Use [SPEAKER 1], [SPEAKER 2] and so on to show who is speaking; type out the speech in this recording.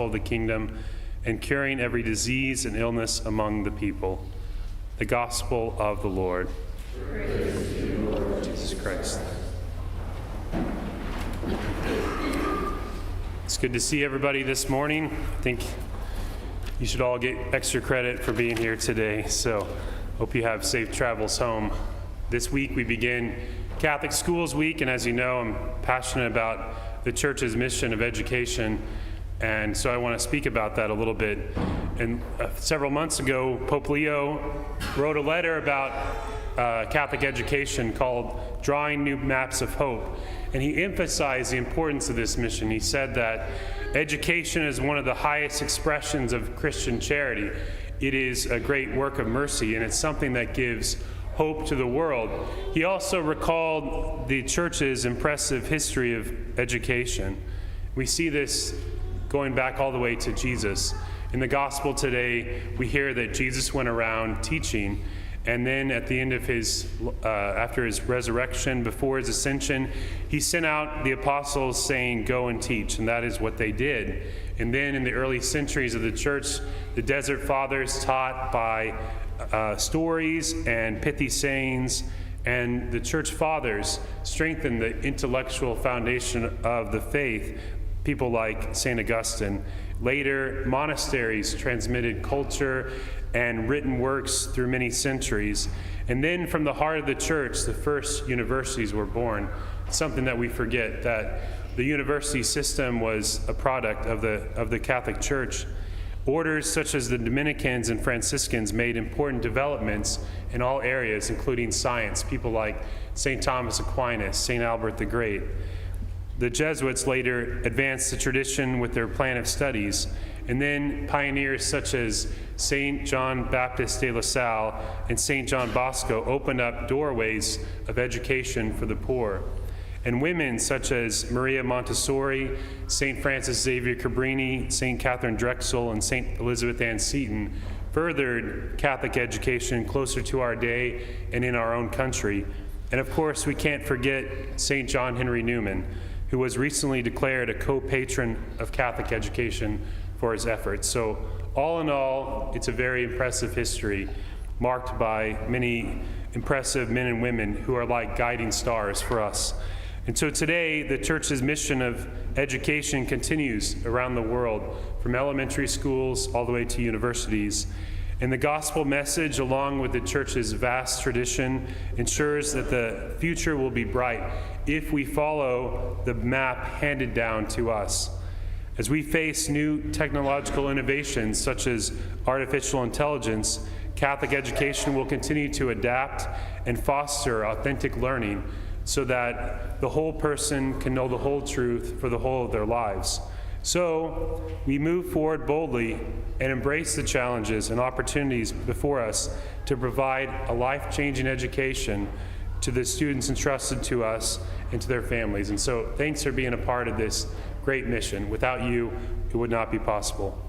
[SPEAKER 1] of the kingdom and curing every disease and illness among the people. The gospel of the Lord.
[SPEAKER 2] Praise to you, Lord
[SPEAKER 1] Jesus Christ. It's good to see everybody this morning. I think you should all get extra credit for being here today, so hope you have safe travels home. This week we begin Catholic Schools Week, and as you know, I'm passionate about the Church's mission of education, and so I want to speak about that a little bit. And several months ago, Pope Leo wrote a letter about Catholic education called Drawing New Maps of Hope, and he emphasized the importance of this mission. He said that education is one of the highest expressions of Christian charity. It is a great work of mercy, and it's something that gives hope to the world. He also recalled the Church's impressive history of education. We see this going back all the way to Jesus. In the gospel today, we hear that Jesus went around teaching, and then at the end of his, after his resurrection, before his ascension, he sent out the apostles saying, "Go and teach," and that is what they did. And then in the early centuries of the church, the Desert Fathers taught by stories and pithy sayings, and the church fathers strengthened the intellectual foundation of the faith, people like St. Augustine. Later, monasteries transmitted culture and written works through many centuries. And then from the heart of the church, the first universities were born. Something that we forget, that the university system was a product of the Catholic Church. Orders such as the Dominicans and Franciscans made important developments in all areas, including science. People like St. Thomas Aquinas, St. Albert the Great. The Jesuits later advanced the tradition with their plan of studies, and then pioneers such as St. John Baptist de La Salle and St. John Bosco opened up doorways of education for the poor. And women such as Maria Montessori, St. Francis Xavier Cabrini, St. Catherine Drexel, and St. Elizabeth Ann Seton furthered Catholic education closer to our day and in our own country. And of course, we can't forget St. John Henry Newman, who was recently declared a co-patron of Catholic education for his efforts. So all in all, it's a very impressive history marked by many impressive men and women who are like guiding stars for us. And so today, the Church's mission of education continues around the world, from elementary schools all the way to universities. And the gospel message, along with the Church's vast tradition, ensures that the future will be bright if we follow the map handed down to us. As we face new technological innovations such as artificial intelligence, Catholic education will continue to adapt and foster authentic learning so that the whole person can know the whole truth for the whole of their lives. So we move forward boldly and embrace the challenges and opportunities before us to provide a life-changing education to the students entrusted to us and to their families. And so thanks for being a part of this great mission. Without you, it would not be possible.